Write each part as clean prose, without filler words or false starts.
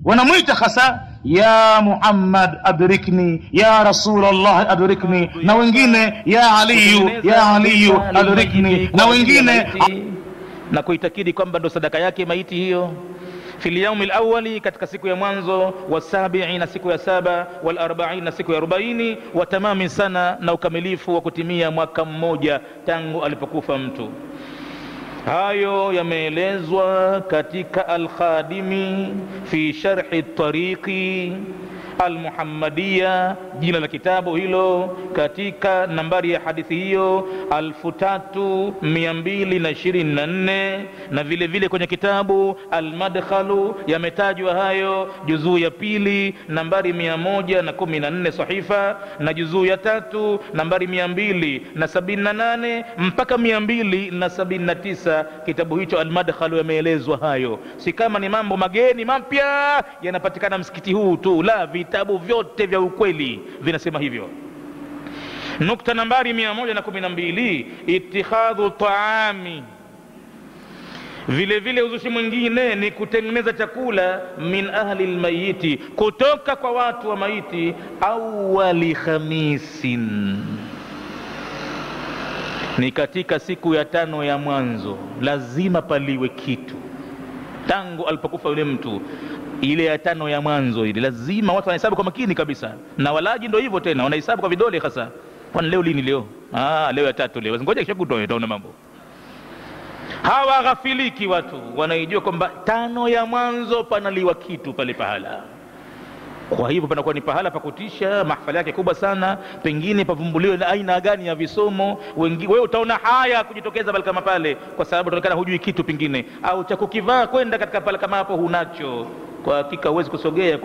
wanamuita hasa ya Muhammad adrikni, ya Rasulullah adrikni, na wengine ya Ali adrikni, na wengine na kuitakidi kwamba ndo sadaka yake maiti hiyo. Fil yaumil awwali, katika siku ya mwanzo, wasabi'i, na siku ya saba, wal arba'in, na siku ya 40, wa tamami sana, na ukamilifu wa kutimia mwaka mmoja tangu alipokufa mtu. Hayo yameelezwa katika Al-Khadimi fi sharhi tariqi Al-Muhammadiyya, jina la kitabu hilo, katika nambari ya hadithi hiyo 3224, na vile vile kwenye kitabu Al-Madkhalu yametajwa hayo, juzuu ya pili nambari 114 sahifa, na juzuu ya tatu nambari 278 mpaka 279. Kitabu hicho Al-Madkhalu yameelezwa hayo. Si kama ni mambo mageni mapya yanapatikana msikiti huu tu, la, vitabu vyote vya ukweli vinasema hivyo. Nukta nambari 112, itikhadhu taami, vile vile uzushi mwingine ni kutengeneza chakula min ahli almayiti, kutoka kwa watu wa maiti, awali khamisin, ni katika siku ya 5 ya mwanzo. Lazima paliwe kitu tangu alipokufa yule mtu. Ile ya 5 ya mwanzo ile lazima watu wanahesabu kwa makini kabisa, na walaji ndio hivyo tena, wanahesabu kwa vidole hasa. Kwani leo lini? Leo leo ya 3 leo. Ngoja kisha kutoa utaona mambo. Hawa ghafiliki watu wanaijua kwamba 5 ya mwanzo panaliwa kitu pale pahala. Kwa hivyo panakuwa ni pahala pa kutisha, mahafali yake kubwa sana, pengine pavumbuliwe na aina gani ya visomo. Wewe utaona haya kujitokeza pale kama pale, kwa sababu utaonekana hujui kitu pengine, au cha kukivaa kwenda katika pale kama hapo hunacho. Kwa hakika huwezi kusogea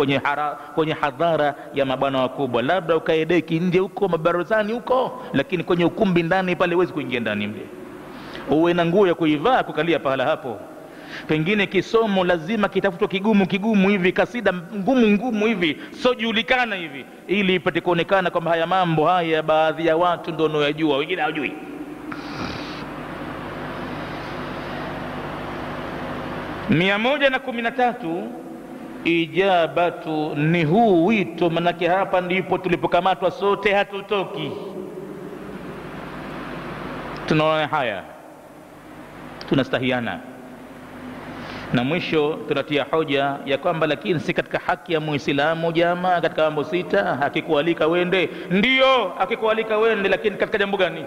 kwenye hadhara ya mabwana wakubwa, labda ukaedeki nje huko mabarozani huko, lakini kwenye ukumbi ndani pale huwezi kuingia ndani mle. Uwe na nguo ya kuivaa kukalia pahala hapo. Pengine kisomo lazima kitafutwe kigumu hivi, kasida ngumu hivi, sio julikana hivi, ili ipate kuonekana kwamba haya mambo haya baadhi ya watu ndio wanayojua, wengine hawajui. Mia na 13, ijabatu, ni huu wito, manake hapa ndipo tulipokamatwa sote, hatutoki. Tunaona haya, tunastahiana, na mwisho tunatia hoja ya kwamba lakini si katika haki ya Muislamu jamaa katika mambo 6, akikualika wende. Ndiyo, akikualika wende, lakini katika jambo gani?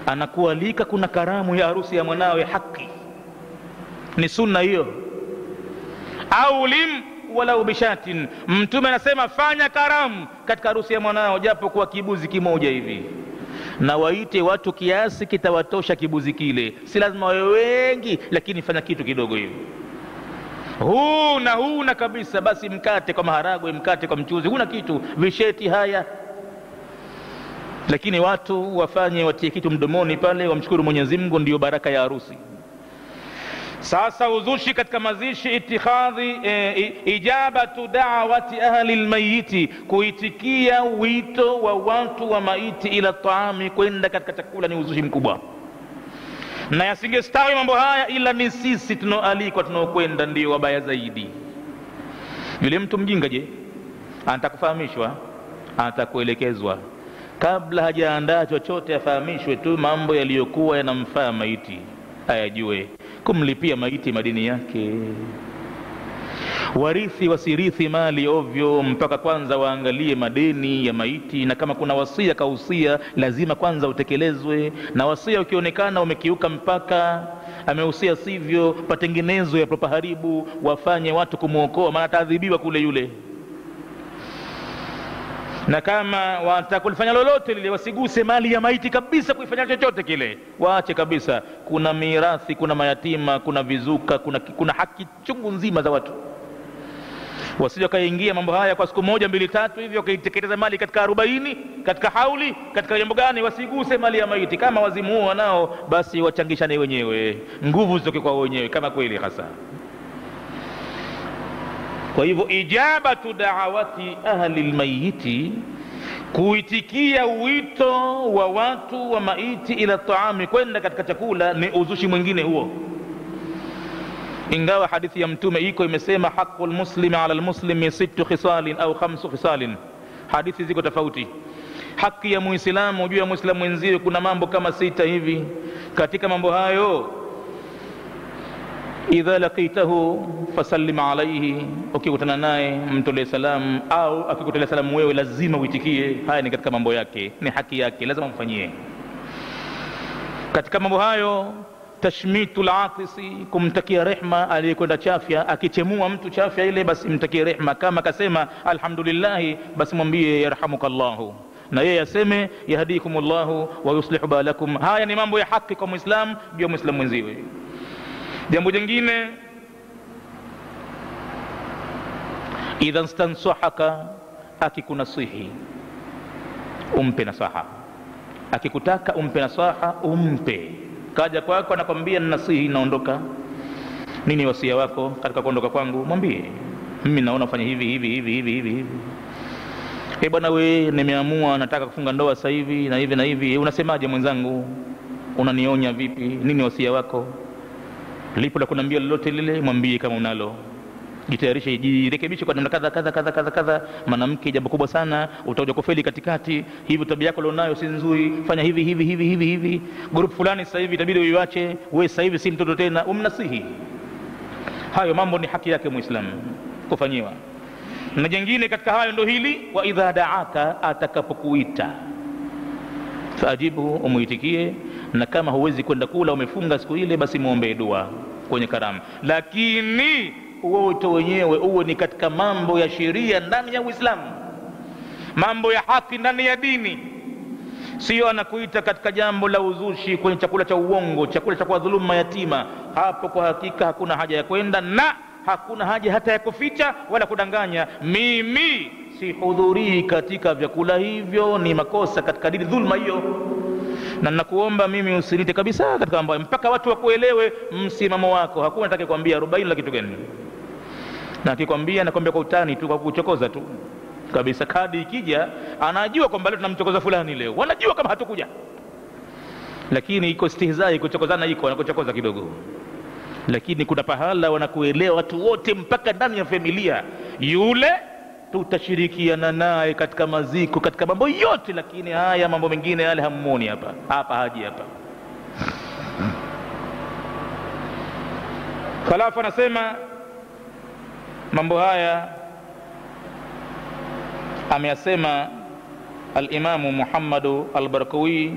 Anakualika kuna karamu ya harusi ya mwanawe, haki ni sunna hiyo. Au lim walau bishatin, mtume anasema fanya karamu katika harusi ya mwanao japo kwa kibuzi kimoja hivi, na waite watu kiasi kitawatosha kibuzi kile. Si lazima wawe wengi, lakini fanya kitu kidogo hivi, huna kabisa, basi mkate kwa maharagwe, mkate kwa mchuzi, huna kitu, visheti haya, lakini watu watie kitu mdomoni pale, wamshukuru Mwenyezi Mungu, ndio baraka ya harusi. Sasa uzushi katika mazishi, itikhadhi ijabatu da'wati ahli almayiti, kuitikia wito wa watu wa maiti ila taami, kwenda katika chakula, ni uzushi mkubwa. Na yasingestawi mambo haya ila ni sisi tunaoalikwa, tunaokwenda, ndio wabaya zaidi. Yule mtu mjinga, je, anatakufahamishwa, anatakuelekezwa, kabla hajaandaa chochote afahamishwe tu mambo yaliyokuwa yanamfaa maiti, ayajue, kumlipia maiti madini yake. Warithi wasirithi mali ovyo, mpaka kwanza waangalie madeni ya maiti, na kama kuna wasia kausia lazima kwanza utekelezwe, na wasia ukionekana umekiuka mpaka, amehusia sivyo, patengenezo ya propaharibu, wafanye watu kumuokoa, maana ataadhibiwa kule yule. Na kama watakulifanya lolote lile, wasiguse mali ya maiti kabisa, kuifanya chochote kile, waache kabisa. Kuna mirathi, kuna mayatima, kuna vizuka, kuna haki chungu nzima za watu. Wasije kaingia mambo haya kwa siku 1 2 3 hivyo, kaitekeleza mali katika 40, katika hauli, katika jambo gani, wasiguse mali ya maiti. Kama wazimu wanao, basi wachangishane wenyewe, nguvu zitoke kwa wenyewe, kama kweli hasa. Kwa hivyo ijabatu da'awati ahli almayiti, kuitikia wito wa watu wa maiti ila taami, kwenda katika chakula, ni uzushi mwingine huo. ingawa hadithi ya mtume iko imesema haqqul muslimi ala almuslimi 6 khisalin au 5 khisalin. Hadithi ziko tofauti. Haki ya muislamu juu ya muislamu mwenziwe kuna mambo kama 6 hivi. Katika mambo hayo, idha laqitahu fasallim alayhi, ukikutana naye mtolee salamu, au akikutolea salamu wewe lazima uitikie. Haya ni katika mambo yake, ni haki yake, lazima mfanyie. Katika mambo hayo, tashmitul atisi, kumtakia rehma aliyekwenda chafya. Akichemua mtu chafya ile, basi mtakie rehma. Kama akasema alhamdulillah, basi mwambie yarhamukallahu, na yeye aseme yahdikumullahu wa yuslihu balakum. Haya ni mambo ya haki kwa muislamu juu ya muislamu mwenziwe. Jambo jingine, idha stansahaka, akikunasihi umpe nasaha. Akikutaka umpe nasaha, umpe. Kaja kwako anakwambia nasihi, naondoka, nini wasia wako katika kuondoka kwangu? Mwambie mimi naona ufanye hivi hivi hivi hivi hivi. Bwana we, nimeamua nataka kufunga ndoa sasa hivi na hivi na hivi, unasemaje mwenzangu? Unanionya vipi? Nini wasia wako? Lipo la kunambia lolote lile, mwambie kama unalo. Jitayarishe, jirekebishe kwa namna kadha kadha kadha kadha kadha. Mwanamke jambo kubwa sana, utakuja kufeli katikati. Hivi tabia yako ulionayo si nzuri, fanya hivi hivi hivi hivi hivi. Group fulani sasa hivi itabidi uiache, wewe sasa hivi si mtoto tena. Umnasihi. Hayo mambo ni haki yake muislamu kufanyiwa. Na jingine katika hayo ndo hili, wa idha daaka, atakapokuita faajibu, umuitikie. Na kama huwezi kwenda kula, umefunga siku ile, basi muombe dua kwenye karamu. Lakini wote wenyewe uwe ni katika mambo ya sheria ndani ya Uislamu, mambo ya haki ndani ya dini. Sio anakuita katika jambo la uzushi, kwenye chakula cha uongo, chakula cha kuwadhuluma yatima. Hapo kwa hakika hakuna haja ya kwenda, na hakuna haja hata ya kuficha wala kudanganya. Mimi sihudhurii katika vyakula hivyo, ni makosa katika dini, dhulma hiyo. Na nakuomba mimi usilite kabisa katika mambo mpaka watu wakuelewe msimamo wako. Hakuna atakayekwambia 40 la kitu gani, na akikwambia nakwambia kwa utani tu, kwa kuchokoza tu kabisa. Kadi ikija anajua kwamba leo tunamchokoza fulani, leo wanajua kama hatakuja, lakini iko istihzai, kuchokozana iko, anakuchokoza kidogo. Lakini kuna pahala wanakuelewa watu wote mpaka ndani ya familia. Yule tutashirikiana naye katika maziko, katika mambo yote, lakini haya mambo mengine yale hamuoni hapa haji hapa. Khalafa anasema mambo haya ameyasema al-Imamu Muhammadu al-Barakawi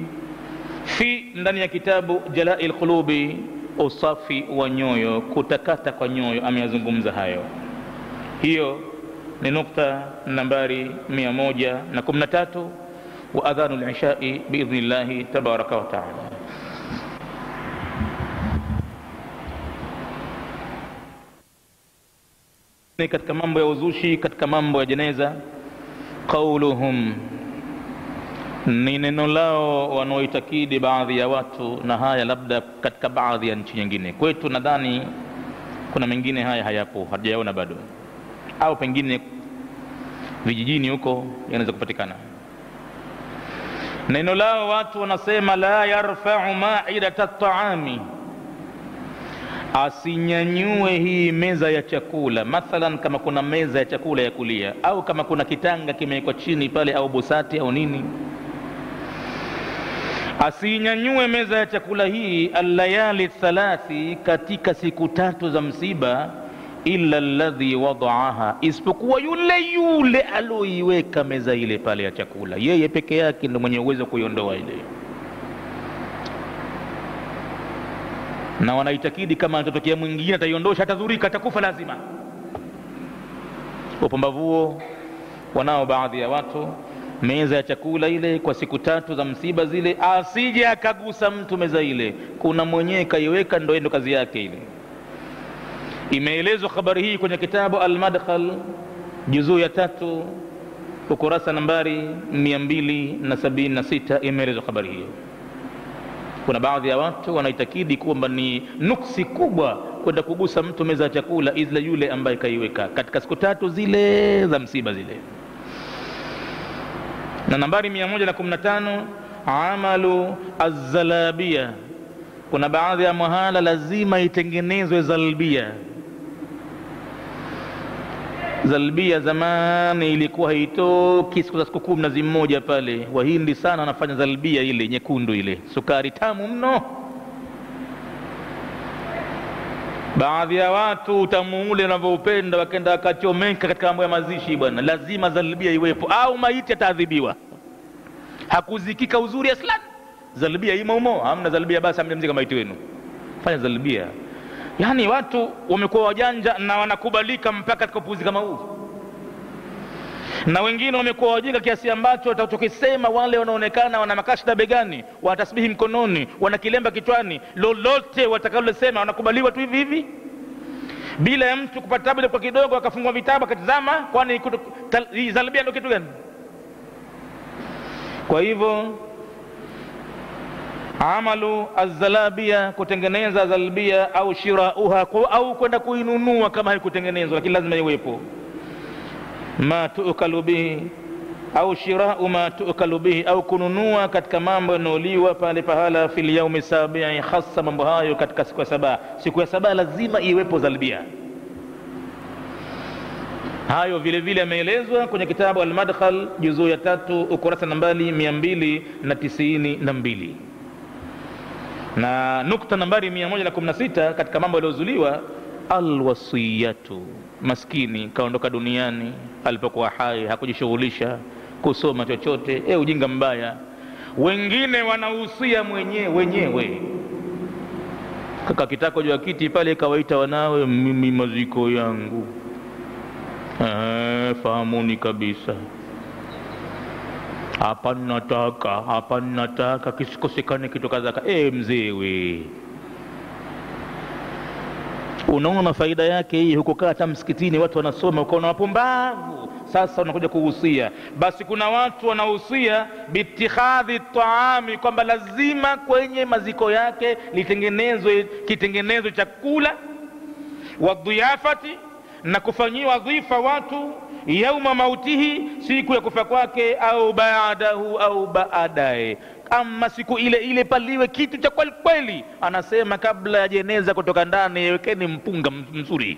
fi, ndani ya kitabu Jala'il Qulubi, usafi wa nyoyo, kutakata kwa nyoyo, ameyazungumza hayo. Hiyo ni nukta nambari 113. Wa adhanul ishai biidhnillahi tabaraka wa taala. Katika mambo ya uzushi, katika mambo ya jeneza, qauluhum, ni neno lao wanaoitakidi baadhi ya watu, na haya labda katika baadhi ya nchi nyingine. Kwetu nadhani kuna mengine haya hayapo, hatujaona bado, au pengine vijijini huko yanaweza kupatikana. Neno lao watu wanasema, la yarfa'u ma'idata at-ta'ami, asinyanyue hii meza ya chakula. Mathalan, kama kuna meza ya chakula ya kulia, au kama kuna kitanga kimewekwa chini pale, au busati au nini, asinyanyue meza ya chakula hii al-layali thalathi, katika siku 3 za msiba, illa alladhi wada'aha, isipokuwa yule aloiweka meza ile pale ya chakula. Yeye peke yake ndio mwenye uwezo kuiondoa ile. Na wanaitakidi kama atatokea mwingine ataiondosha, atadhurika, atakufa lazima. Upumbavuo wanao baadhi ya watu. Meza ya chakula ile kwa siku 3 za msiba zile, asije akagusa mtu meza ile. Kuna mwenyewe kaiweka, ndio endo kazi yake ile. Imeelezwa habari hii kwenye kitabu Al-Madkhal, juzuu ya 3, ukurasa nambari 276, imeelezwa habari hiyo. Kuna baadhi ya watu wanaitakidi kwamba ni nuksi kubwa kwenda kugusa mtu meza ya chakula, izla yule ambaye kaiweka katika siku 3 zile za msiba zile. Na nambari 115, amalu az-zalabia kuna baadhi ya mahala lazima itengenezwe zalbia. Zalbia zamani ilikuwa haitoki siku za sikukuu Mnazi Mmoja pale. Wahindi sana wanafanya zalbia ile nyekundu ile, sukari tamu mno. Baadhi ya watu utamu ule wanavyoupenda wakenda wakachomeka katika mambo ya mazishi bwana. Lazima zalbia iwepo au maiti ataadhibiwa. Hakuzikika uzuri aslan. Zalbia imo umo, hamna zalbia basi hamjamzika maiti wenu. Fanya zalbia. Yani watu wamekuwa wajanja na wanakubalika mpaka katika upuzi kama huu. Na wengine wamekuwa wajinga kiasi ambacho watakachokisema wale wanaonekana wana makashda begani, wana tasbihi mkononi, wana kilemba kichwani, lolote watakalosema wanakubaliwa tu hivi hivi. Bila ya mtu kupata tabu kwa kidogo akafungua vitabu akatazama, kwani zalbia ndio kitu gani? Kwa hivyo amalu az-zalabia, kutengeneza zalbia au shirauha au kwenda kuinunua kama haikutengenezwa, lakini lazima iwepo. Ma tu'kalu bihi au shirau ma tu'kalu bihi, au kununua katika mambo yanoliwa pale pahala fil yaumi sabi'i, hasa mambo hayo katika siku ya saba. Siku ya saba lazima iwepo zalbia. Hayo vile vile yameelezwa kwenye kitabu Al-Madkhal juzuu ya 3 ukurasa nambari 292. Na nukta nambari 116 katika mambo yaliyozuliwa, alwasiyatu. Maskini kaondoka duniani, alipokuwa hai hakujishughulisha kusoma chochote. Ujinga mbaya. Wengine wanahusia wenyewe. Kaka kitako juu ya kiti pale kawaita wanawe, mimi maziko yangu. Fahamuni kabisa. Hapa nataka kisikosekane kitu kadha. Mzee, unaona faida yake hii? Hukukaa hata msikitini watu wanasoma ukaona wapumbavu. Sasa unakuja kuhusia. Basi kuna watu wanahusia bitikhadhi taami, kwamba lazima kwenye maziko yake kitengenezwe chakula, wadhiyafati, na kufanyiwa dhifa watu yauma mautihi, siku ya kufa kwake, au baadahu au baadaye. Ama siku ile paliwe kitu cha kweli. Anasema kabla ya jeneza kutoka ndani, wekeni mpunga mzuri.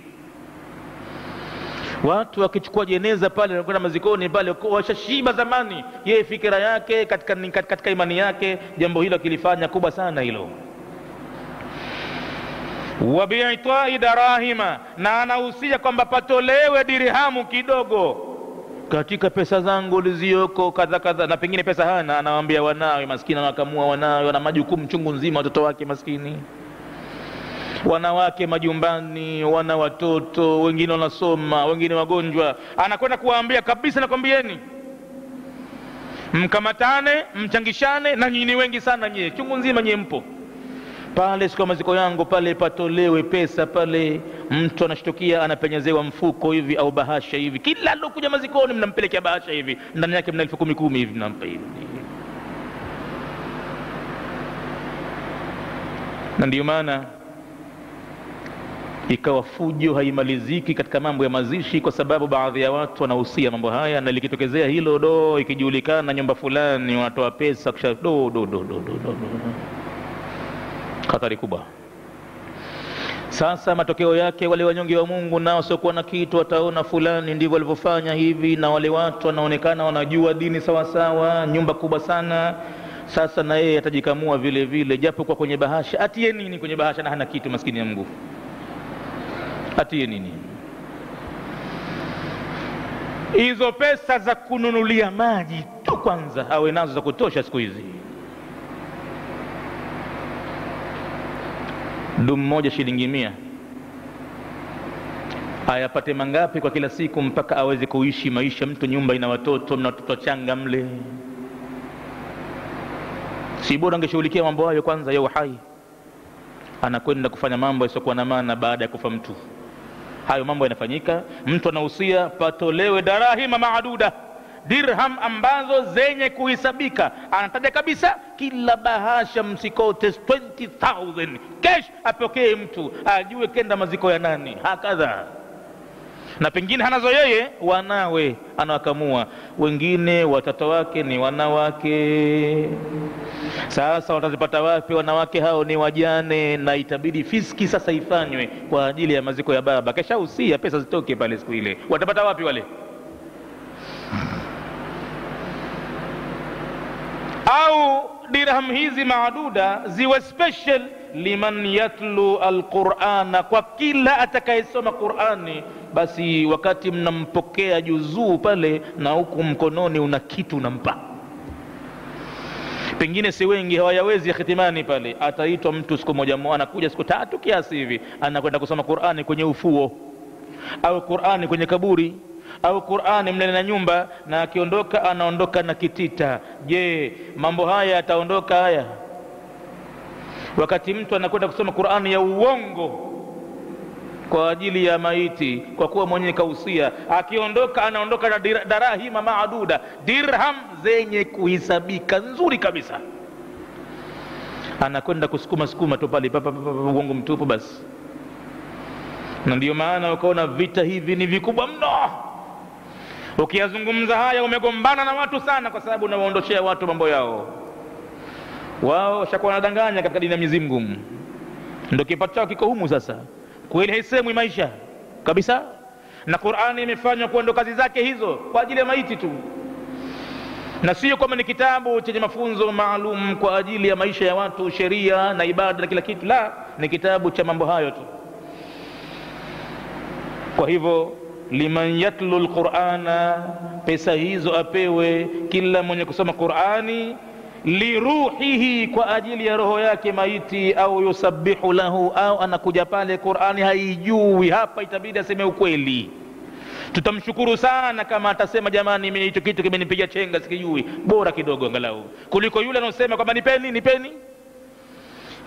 Watu wakichukua jeneza pale wanakwenda mazikoni pale washashiba zamani. Yeye fikira yake katika imani yake, jambo hilo kilifanya kubwa sana hilo. Wa bi'itai darahima, na anahusia kwamba patolewe dirhamu kidogo katika pesa zangu lizioko kadha, na pengine pesa hana. Anawaambia wanawe maskini, anawakamua wanawe, wana majukumu chungu nzima, watoto wake maskini, wanawake majumbani, wana watoto, wengine wanasoma, wengine wagonjwa. Anakwenda kuwaambia kabisa, nakwambieni mkamatane, mchangishane, na nyinyi wengi sana nyie, chungu nzima nyie mpo pale. Siku maziko yangu pale patolewe pesa pale. Mtu anashtukia anapenyezewa mfuko hivi au bahasha hivi, kila alokuja mazikoni mnampelekea bahasha hivi, ndani yake mna 10,000 hivi mnampa hivi. Na ndio maana ikawa fujo haimaliziki katika mambo ya mazishi, kwa sababu baadhi ya watu wanahusia mambo haya, na likitokezea hilo ikijulikana nyumba fulani wanatoa pesa kisha hatari kubwa. Sasa matokeo yake wale wanyonge wa Mungu nao siokuwa na kitu wataona fulani ndivyo walivyofanya hivi, na wale watu wanaonekana wanajua dini sawa sawa, nyumba kubwa sana. Sasa na yeye atajikamua vile vile, japo kwa kwenye bahasha. Atie nini kwenye bahasha na hana kitu? Maskini ya Mungu, atie nini? Hizo pesa za kununulia maji tu kwanza awe nazo za kutosha siku hizi. Dumu moja shilingi 100. Ayapate mangapi kwa kila siku mpaka aweze kuishi maisha? Mtu nyumba ina watoto, mna watoto changa mle. Si bora angeshughulikia mambo hayo kwanza ya uhai? Anakwenda kufanya mambo yasiokuwa na maana baada ya kufa mtu. Hayo mambo yanafanyika. Mtu anahusia patolewe darahima maaduda, dirham ambazo zenye kuhisabika. Anataja kabisa kila bahasha msikote 20,000 cash apokee mtu, ajue kenda maziko ya nani. Hakadha na pengine hanazo yeye, wanawe anawakamua, wengine watoto wake ni wanawake. Sasa watazipata wapi wanawake hao? Ni wajane, na itabidi fiski sasa ifanywe kwa ajili ya maziko ya baba, kesha usia pesa zitoke pale siku ile. Watapata wapi wale? Au dirham hizi maaduda ziwe special liman yatlu alqur'ana, kwa kila atakayesoma Qur'ani. Basi wakati mnampokea juzuu pale, na huku mkononi una kitu unampa. Pengine si wengi hawayawezi khitimani pale, ataitwa mtu siku moja, anakuja siku 3 kiasi hivi, anakwenda kusoma Qur'ani kwenye ufuo, au Qur'ani kwenye kaburi, au Qur'ani mlele na nyumba, na akiondoka anaondoka na kitita. Je, mambo haya yataondoka haya? Wakati mtu anakwenda kusoma Qur'ani ya uongo kwa ajili ya maiti, kwa kuwa mwenyewe kausia, akiondoka anaondoka na darahima maaduda, dirham zenye kuhisabika nzuri kabisa, anakwenda kusukuma tu pale uongo mtupu basi. Na ndio maana ukaona vita hivi ni vikubwa mno. Ukiyazungumza haya umegombana na watu sana, kwa sababu unawaondoshea watu mambo yao. Wao shakuwa wanadanganya katika dini ya Mwenyezi Mungu, ndio kipato chao kiko humu. Sasa kweli haisemwi maisha kabisa, na Qur'ani imefanywa kuwa ndo kazi zake hizo kwa ajili ya maiti tu, na sio kama ni kitabu chenye mafunzo maalum kwa ajili ya maisha ya watu, sheria na ibada na kila kitu. La, ni kitabu cha mambo hayo tu. Kwa hivyo liman yatlu alqur'ana, pesa hizo apewe kila mwenye kusoma Qur'ani, liruhihi, kwa ajili ya roho yake maiti, au yusabbihu lahu, au anakuja pale Qur'ani haijui. Hapa itabidi aseme ukweli. Tutamshukuru sana kama atasema jamani, mimi hicho kitu kimenipiga chenga sikijui, bora kidogo angalau kuliko yule anasema kwamba nipeni,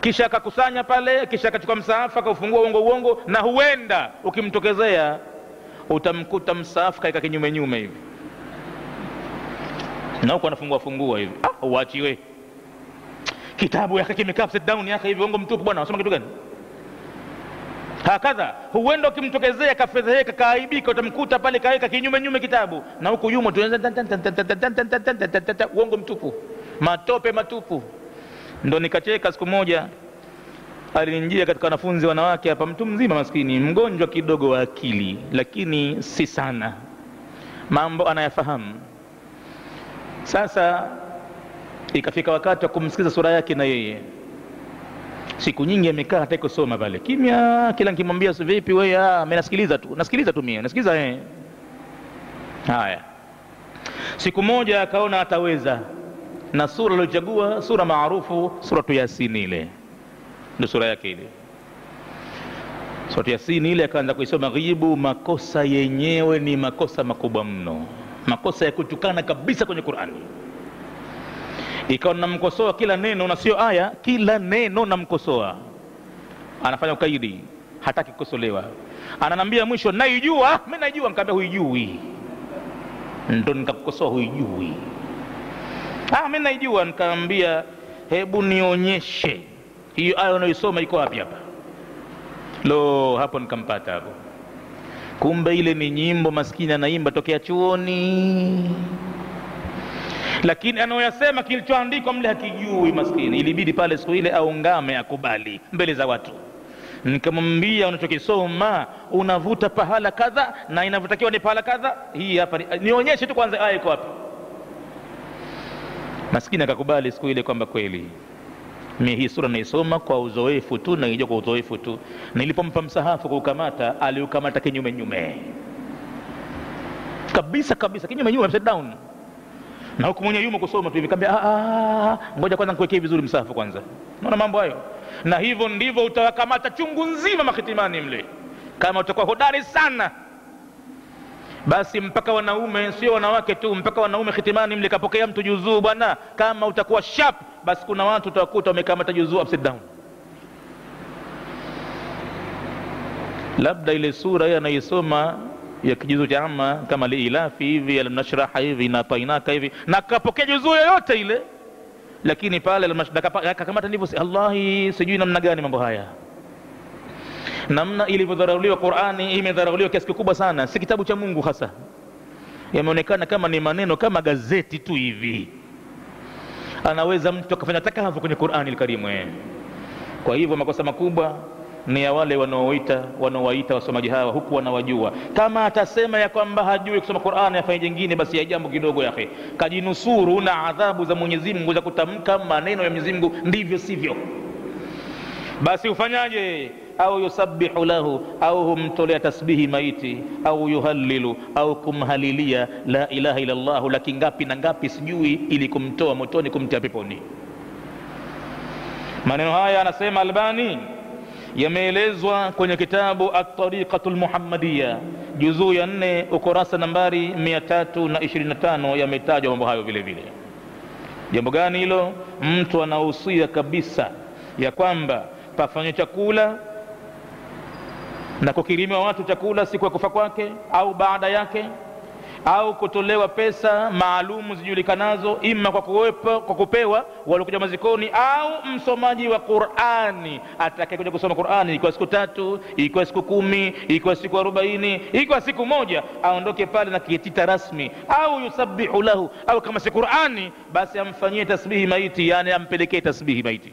kisha akakusanya pale, kisha akachukua msaafu akaufungua uongo, na huenda ukimtokezea utamkuta msaafu kaika kinyume hivi, na huko anafungua hivi. Uachiwe kitabu yake kimekaa upside down yake hivi, uongo mtupu bwana, unasoma kitu gani? Hakadha huenda ukimtokezea kafedheheka, kaaibika, utamkuta pale kaeka kinyume kitabu, na huku yumo tu uongo mtupu, matope matupu. Ndo nikacheka siku moja, alinijia katika wanafunzi wanawake hapa, mtu mzima maskini, mgonjwa kidogo wa akili, lakini si sana, mambo anayafahamu. Sasa ikafika wakati wa kumsikiza sura yake, na yeye siku nyingi amekaa hata kusoma pale kimya. Kila nikimwambia vipi wewe, mimi nasikiliza tu mimi nasikiliza. Haya, siku moja akaona ataweza, na sura aliyochagua sura maarufu, suratu Yasin. Ile ndio sura yake ile, suratu Yasin ile. Akaanza kuisoma ghibu, makosa yenyewe ni makosa makubwa mno, makosa ya kutukana kabisa kwenye Qur'ani. Ikawa namkosoa kila neno, na sio aya, kila neno namkosoa. Anafanya ukaidi, hataki kukosolewa. Ananambia mwisho, naijua mimi, naijua. Nikamwambia huijui, ndo nikakukosoa huijui. Mimi naijua. Nikamwambia hebu nionyeshe hiyo aya unaisoma iko wapi hapa. Hapo nikampata hapo. Kumbe ile ni nyimbo maskini anaimba tokea chuoni, lakini anaoyasema kilichoandikwa mle hakijui maskini. Ilibidi pale siku ile aungame, akubali mbele za watu. Nikamwambia unachokisoma unavuta pahala kadha, na inavyotakiwa ni pahala kadha. Hii hapa nionyeshe tu kwanza aya iko wapi. Maskini akakubali siku ile kwamba kweli mimi hii sura naisoma kwa uzoefu tu, naijua kwa uzoefu tu. Nilipompa msahafu kuukamata, aliukamata kinyume kabisa kinyume upside down, na huku mwenye yumo kusoma tu hivi. Nikamwambia ngoja kwanza nikuwekee vizuri msahafu kwanza. Unaona mambo hayo? Na hivyo ndivyo utawakamata chungu nzima mahitimani mle, kama utakuwa hodari sana. Basi mpaka wanaume, sio wanawake tu, mpaka wanaume hitimani mle kapokea mtu juzuu bwana. Kama utakuwa sharp, basi kuna watu utawakuta wamekamata juzuu upside down. Labda ile sura yeye anaisoma ya kijuzu cha amma kama liilafi hivi, alamnashraha hivi, na tainaka hivi, na kapokea juzuu yoyote ile, lakini pale akakamata ndivyo. Allahi, sijui namna gani mambo haya. namna ilivyodharauliwa Qur'ani, imedharauliwa kiasi kikubwa sana. Si kitabu cha Mungu hasa, yameonekana kama ni maneno kama gazeti tu hivi. Anaweza mtu akafanya takavyo kwenye Qur'ani al-Karimu. Kwa hivyo makosa makubwa ni ya wale wanaowaita wasomaji hawa huku wanawajua. Kama atasema ya kwamba hajui kusoma Qur'ani afanye jingine, basi ya jambo kidogo yake, kajinusuru na adhabu za Mwenyezi Mungu za kutamka maneno ya Mwenyezi Mungu ndivyo sivyo. Basi ufanyaje? Au yusabbihu lahu, au humtolea tasbihi maiti, au yuhallilu, au kumhalilia la ilaha illa Allah laki ngapi na ngapi sijui, ili kumtoa motoni kumtia peponi. Maneno haya anasema Albani yameelezwa kwenye kitabu At-Tariqatul Muhammadiyya juzuu ya 4 ukurasa nambari 325, yametajwa mambo hayo vile vile. Jambo gani hilo? Mtu anahusia kabisa ya kwamba pafanye chakula na kukirimiwa watu chakula siku ya kufa kwake au baada yake, au kutolewa pesa maalumu zijulikanazo, ima kwa kupewa waliokuja mazikoni, au msomaji wa Qur'ani atakayekuja kusoma Qur'ani ikiwa siku 3, ikiwa siku 10, ikiwa siku 40, ikiwa siku 1, aondoke pale na kitita rasmi. Au yusabbihu lahu, au kama si Qur'ani basi amfanyie tasbihi maiti, yani ampelekee tasbihi maiti.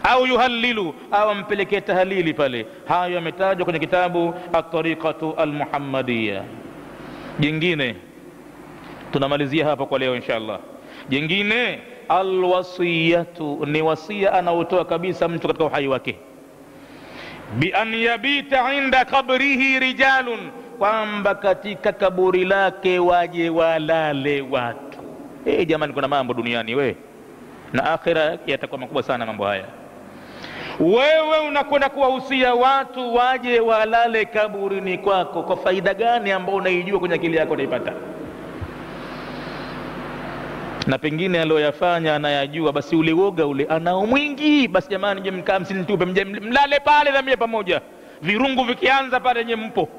Au yuhallilu, au ampelekee tahlili pale. Hayo yametajwa kwenye kitabu At-Tariqatu Al-Muhammadiyya. Jingine tunamalizia hapa kwa leo inshallah. Jingine, alwasiyatu, ni wasia anaotoa kabisa mtu katika uhai wake, bi an yabita inda qabrihi rijalun, kwamba katika kaburi lake waje walale watu. Jamani, kuna mambo duniani na akhira yatakuwa makubwa sana mambo haya. Wewe unakwenda kuwahusia watu waje walale kaburini kwako, kwa faida gani ambayo unaijua kwenye akili yako utaipata? Na pengine aliyoyafanya anayajua, basi ule woga ule anao mwingi. Basi jamani, je, mkaa msinitupe, mlale pale na mimi pamoja, virungu vikianza pale nye mpo.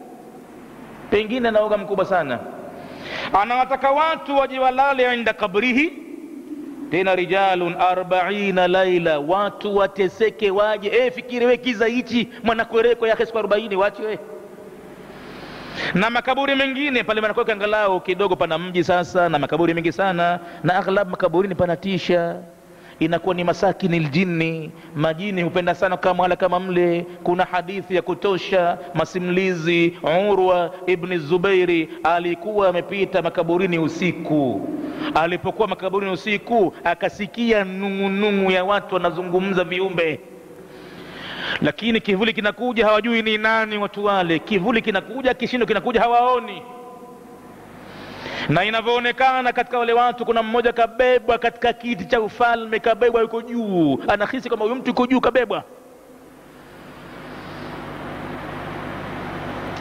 Pengine anaoga mkubwa sana, anawataka watu waje walale inda kabrihi, tena rijalun 40 laila, watu wateseke waje. Fikiri we kiza hichi mwanakwereko yake siku 40 wachi we. Na makaburi mengine pale manakweka angalau kidogo pana mji sasa, na makaburi mengi sana, na aghlab makaburini panatisha, inakuwa ni masakinil jinni, majini hupenda sana kama mle. Kuna hadithi ya kutosha, masimulizi. Urwa ibn Zubairi alikuwa amepita makaburini usiku. Alipokuwa makaburini usiku, akasikia nungunungu ya watu wanazungumza viumbe, lakini kivuli kinakuja, hawajui ni nani watu wale. Kivuli kinakuja, kishindo kinakuja, hawaoni. Na inavyoonekana katika wale watu, kuna mmoja kabebwa katika kiti cha ufalme, kabebwa yuko juu, anahisi kama huyu mtu yuko juu kabebwa.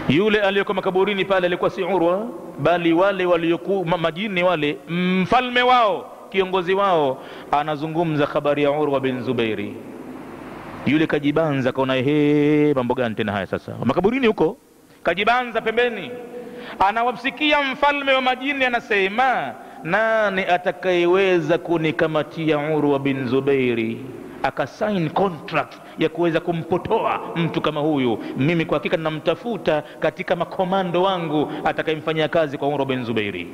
Yule aliyekuwa makaburini pale alikuwa si Urwa, bali wale waliokuwa majini wale, mfalme wao, kiongozi wao, anazungumza habari ya Urwa bin Zubairi. Yule kajibanza, kaona mambo gani tena haya sasa makaburini huko, kajibanza pembeni. Anawasikia mfalme wa majini anasema, nani atakayeweza kunikamatia Urwa bin Zubairi, akasign contract ya kuweza kumpotoa mtu kama huyu? Mimi kwa hakika ninamtafuta katika makomando wangu atakayemfanyia kazi kwa Urwa bin Zubairi.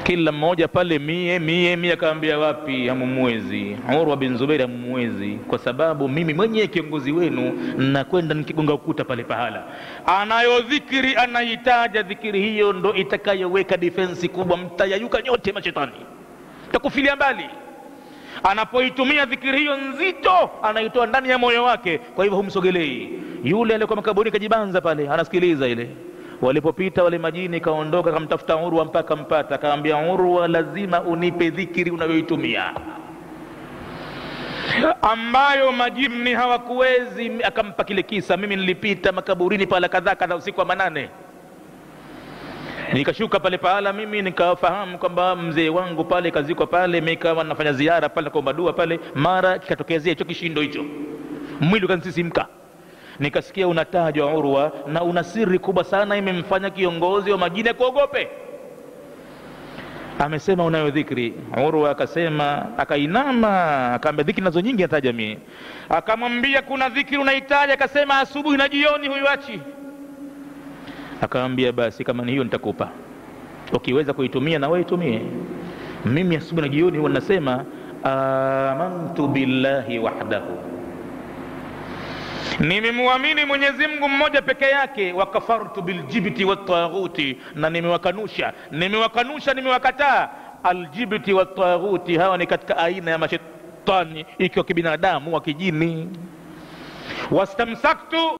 Kila mmoja pale mie akaambia, wapi, hamumwezi Urwa bin Zubairi, hamumwezi, kwa sababu mimi mwenye kiongozi wenu nakwenda nikigonga ukuta pale pahala. Anayo dhikiri, anahitaja dhikiri hiyo ndo itakayoweka defense kubwa, mtayayuka nyote mashetani, takufilia mbali. Anapoitumia dhikiri hiyo nzito, anaitoa ndani ya moyo wake, kwa hivyo humsogelei. Yule aliyekuwa makaburi kajibanza pale, anasikiliza ile. Walipopita wale majini, kaondoka, kamtafuta Urwa mpaka mpata, kaambia, Urwa, lazima unipe dhikiri unayoitumia ambayo majini hawakuwezi. Akampa kile kisa, mimi nilipita makaburini pala kadhaa usiku wa manane, nikashuka pale pahala, mimi nikafahamu kwamba mzee wangu pale kazikwa pale, mimi kama nafanya ziara pale kwa dua pale, mara kikatokezea hicho kishindo hicho, mwili ukanisisimka. Nikasikia unatajwa Urwa, na una siri kubwa sana imemfanya kiongozi wa majini kuogope. amesema unayo dhikri. Urwa akasema, akainama akaambia dhikri nazo nyingi nataja mimi. Akamwambia kuna dhikri unahitaji? Akasema asubuhi na jioni huiachi. Akamwambia basi kama ni hiyo nitakupa, ukiweza kuitumia na wewe itumie. Mimi asubuhi na jioni huwa nasema amantu billahi wahdahu, nimemwamini Mwenyezi Mungu mmoja peke yake, wa kafartu biljibti wattaghuti, na nimewakataa aljibti wattaghuti. Hawa ni katika aina ya mashetani, ikiwa kibinadamu wa kijini. Wastamsaktu